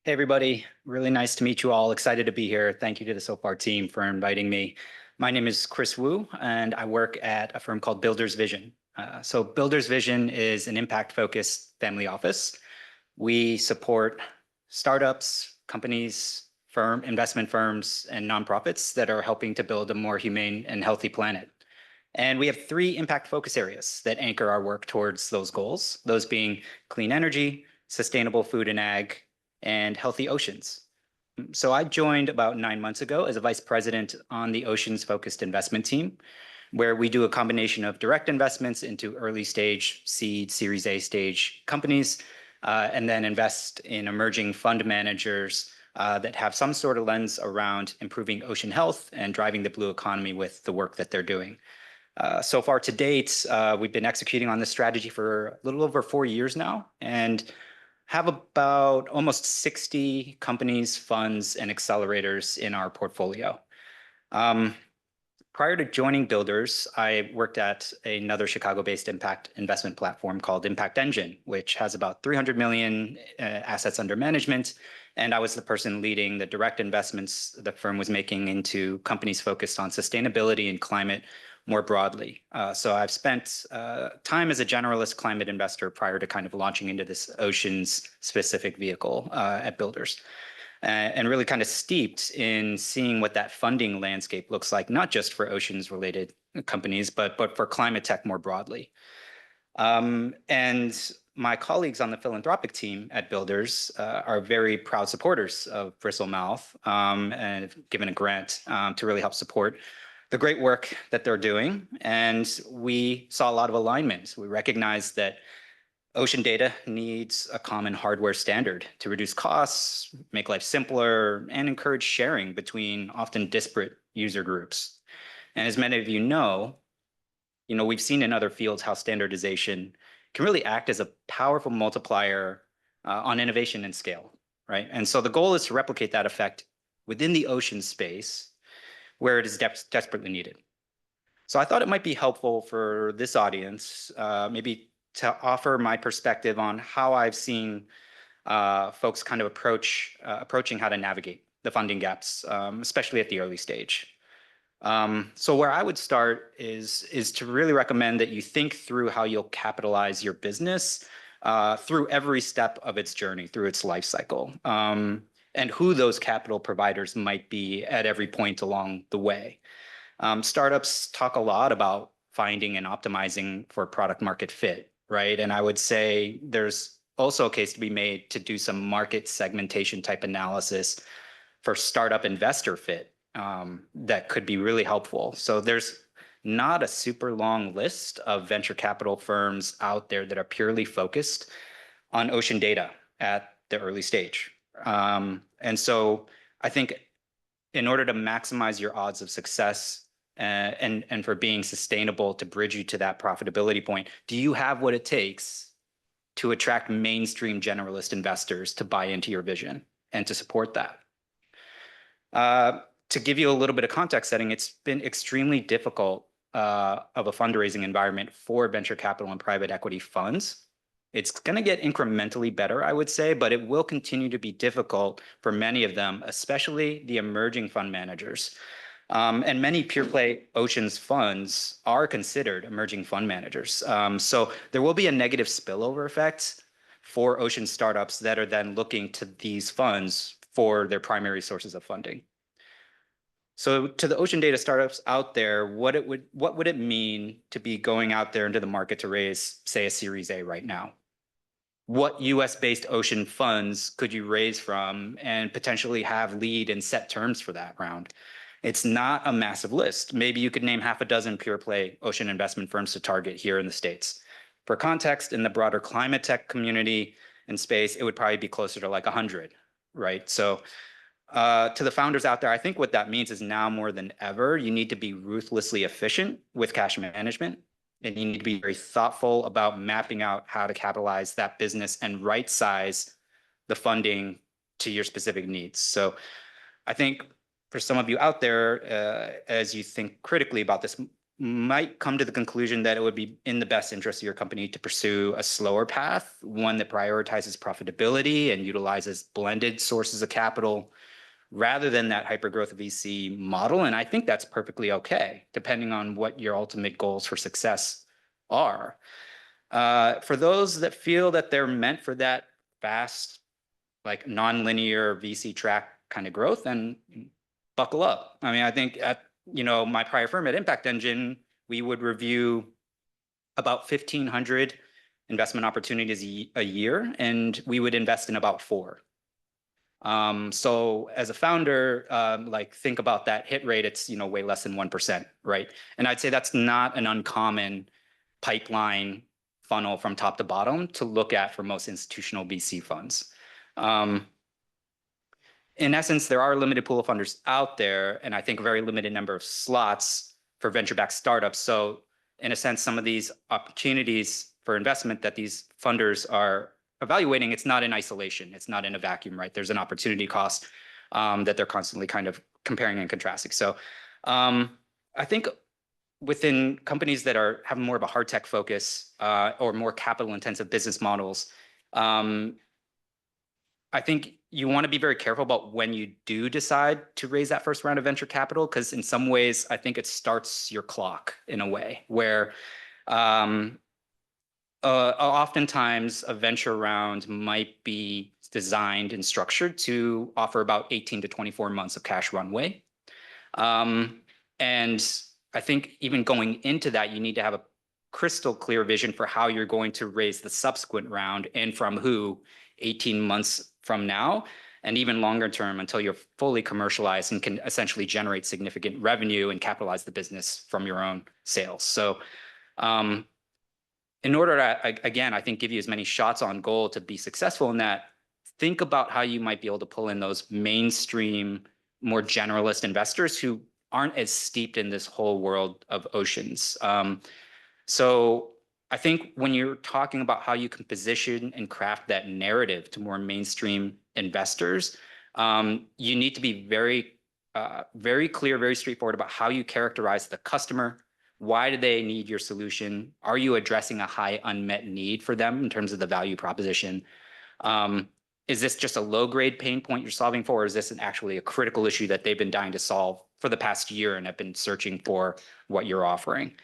Hey, everybody. Really nice to meet you all. Excited to be here. Thank you to the SoFar team for inviting me. My name is Chris Wu, and I work at a firm called Builders Vision. Builders Vision is an impact-focused family office. We support startups, companies, investment firms, and nonprofits that are helping to build a more humane and healthy planet. And we have three impact focus areas that anchor our work towards those goals, those being clean energy, sustainable food and ag, and healthy oceans. So I joined about 9 months ago as a vice president on the oceans focused investment team, where we do a combination of direct investments into early stage seed, Series A stage companies, and then invest in emerging fund managers that have some sort of lens around improving ocean health and driving the blue economy with the work that they're doing. So far to date, we've been executing on this strategy for a little over 4 years now and have about almost 60 companies, funds, and accelerators in our portfolio. Prior to joining Builders, I worked at another Chicago-based impact investment platform called Impact Engine, which has about 300 million assets under management. And I was the person leading the direct investments the firm was making into companies focused on sustainability and climate more broadly. So I've spent time as a generalist climate investor prior to kind of launching into this oceans specific vehicle at Builders. And really kind of steeped in seeing what that funding landscape looks like, not just for oceans related companies, but for climate tech more broadly. And my colleagues on the philanthropic team at Builders are very proud supporters of BristleMouth and have given a grant to really help support the great work that they're doing. And we saw a lot of alignment. We recognize that ocean data needs a common hardware standard to reduce costs, make life simpler, and encourage sharing between often disparate user groups. And as many of you know, we've seen in other fields how standardization can really act as a powerful multiplier on innovation and scale, right? And so the goal is to replicate that effect within the ocean space where it is desperately needed. So I thought it might be helpful for this audience, maybe to offer my perspective on how I've seen folks kind of approaching how to navigate the funding gaps, especially at the early stage. So where I would start is to really recommend that you think through how you'll capitalize your business through every step of its journey, through its life cycle, and who those capital providers might be at every point along the way. Startups talk a lot about finding and optimizing for product market fit, right? And I would say there's also a case to be made to do some market segmentation type analysis for startup investor fit that could be really helpful. So there's not a super long list of venture capital firms out there that are purely focused on ocean data at the early stage. And so I think in order to maximize your odds of success and for being sustainable to bridge you to that profitability point, do you have what it takes to attract mainstream generalist investors to buy into your vision and to support that? To give you a little bit of context setting, it's been extremely difficult of a fundraising environment for venture capital and private equity funds. It's going to get incrementally better, I would say, but it will continue to be difficult for many of them, especially the emerging fund managers. And many pure play oceans funds are considered emerging fund managers. So there will be a negative spillover effect for ocean startups that are then looking to these funds for their primary sources of funding. So to the ocean data startups out there, what would it mean to be going out there into the market to raise, say, a Series A right now? What US-based ocean funds could you raise from and potentially have lead and set terms for that round? It's not a massive list. Maybe you could name half a dozen pure play ocean investment firms to target here in the States. For context, in the broader climate tech community and space, it would probably be closer to like 100, right? So to the founders out there, I think what that means is now more than ever, you need to be ruthlessly efficient with cash management. And you need to be very thoughtful about mapping out how to capitalize that business and right size the funding to your specific needs. So I think for some of you out there, as you think critically about this might come to the conclusion that it would be in the best interest of your company to pursue a slower path, one that prioritizes profitability and utilizes blended sources of capital rather than that hypergrowth VC model. And I think that's perfectly okay, depending on what your ultimate goals for success are. For those that feel that they're meant for that fast, like nonlinear VC track kind of growth, then buckle up. I mean, I think at my prior firm at Impact Engine, we would review about 1,500 investment opportunities a year, and we would invest in about 4. So as a founder, like think about that hit rate, it's way less than 1%, right? And I'd say that's not an uncommon pipeline funnel from top to bottom to look at for most institutional VC funds. In essence, there are a limited pool of funders out there, and I think a very limited number of slots for venture-backed startups. So in a sense, some of these opportunities for investment that these funders are evaluating, it's not in isolation. It's not in a vacuum, right? There's an opportunity cost that they're constantly kind of comparing and contrasting. So I think within companies that have more of a hard tech focus or more capital intensive business models, I think you want to be very careful about when you do decide to raise that first round of venture capital, because in some ways, I think it starts your clock in a way where oftentimes a venture round might be designed and structured to offer about 18 to 24 months of cash runway. And I think even going into that, you need to have a crystal clear vision for how you're going to raise the subsequent round and from who 18 months from now, and even longer term until you're fully commercialized and can essentially generate significant revenue and capitalize the business from your own sales. So in order to, again, I think give you as many shots on goal to be successful in that, think about how you might be able to pull in those mainstream, more generalist investors who aren't as steeped in this whole world of oceans. So I think when you're talking about how you can position and craft that narrative to more mainstream investors, you need to be very, very clear, very straightforward about how you characterize the customer. Why do they need your solution? Are you addressing a high unmet need for them in terms of the value proposition? Is this just a low-grade pain point you're solving for, or is this actually a critical issue that they've been dying to solve for the past year and have been searching for what you're offering?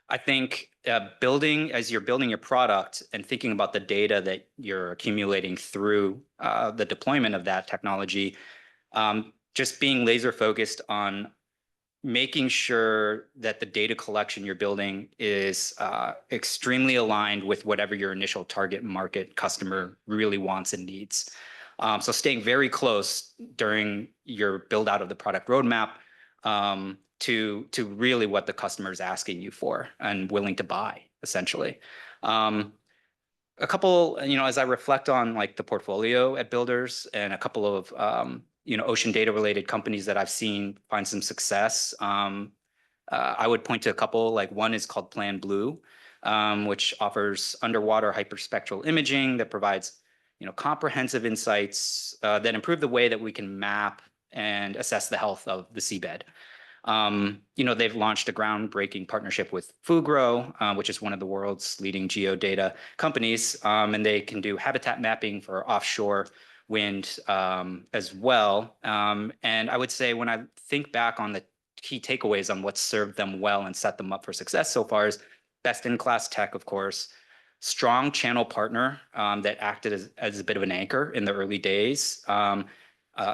I think as you're building your product and thinking about the data that you're accumulating through the deployment of that technology, just being laser focused on making sure that the data collection you're building is extremely aligned with whatever your initial target market customer really wants and needs. So staying very close during your build out of the product roadmap to really what the customer is asking you for and willing to buy, essentially. A couple, as I reflect on like the portfolio at Builders and a couple of ocean data related companies that I've seen find some success, I would point to a couple. Like one is called Plan Blue, which offers underwater hyperspectral imaging that provides comprehensive insights that improve the way that we can map and assess the health of the seabed. They've launched a groundbreaking partnership with Fugro, which is one of the world's leading geodata companies, and they can do habitat mapping for offshore wind as well. And I would say when I think back on the key takeaways on what served them well and set them up for success so far is best-in-class tech, of course, strong channel partner that acted as a bit of an anchor in the early days,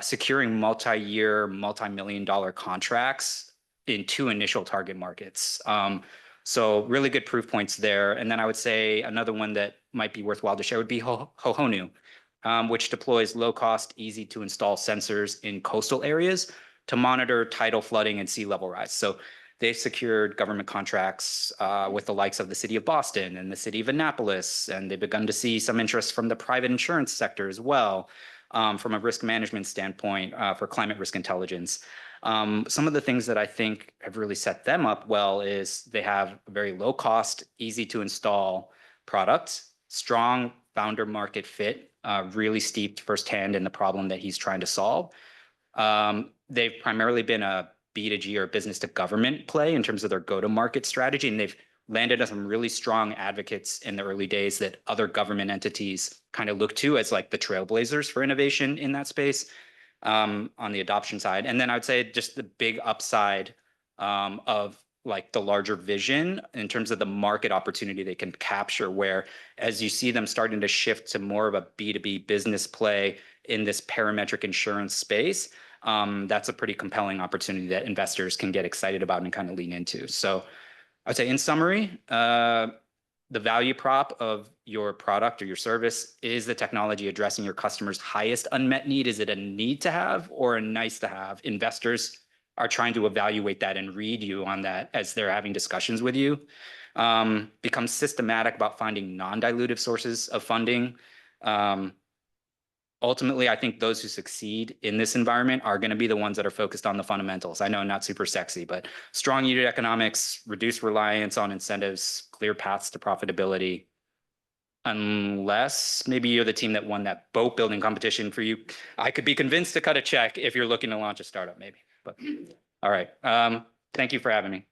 securing multi-year, multi-million-dollar contracts in 2 initial target markets. So really good proof points there. And then I would say another one that might be worthwhile to share would be Hohonu, which deploys low-cost, easy-to-install sensors in coastal areas to monitor tidal flooding and sea level rise. So they've secured government contracts with the likes of the city of Boston and the city of Annapolis, and they've begun to see some interest from the private insurance sector as well, from a risk management standpoint for climate risk intelligence. Some of the things that I think have really set them up well is they have a very low cost, easy to install product, strong founder market fit, really steeped firsthand in the problem that he's trying to solve. They've primarily been a B2G or business to government play in terms of their go-to-market strategy. And they've landed as some really strong advocates in the early days that other government entities kind of look to as like the trailblazers for innovation in that space on the adoption side. And then I would say just the big upside of like the larger vision in terms of the market opportunity they can capture, where as you see them starting to shift to more of a B2B business play in this parametric insurance space, that's a pretty compelling opportunity that investors can get excited about and kind of lean into. So I'd say in summary, the value prop of your product or your service is the technology addressing your customer's highest unmet need. Is it a need to have or a nice to have? Investors are trying to evaluate that and read you on that as they're having discussions with you. Become systematic about finding non-dilutive sources of funding. Ultimately, I think those who succeed in this environment are going to be the ones that are focused on the fundamentals. I know not super sexy, but strong unit economics, reduced reliance on incentives, clear paths to profitability. Unless maybe you're the team that won that boat building competition for you, I could be convinced to cut a check if you're looking to launch a startup, maybe. But all right. Thank you for having me.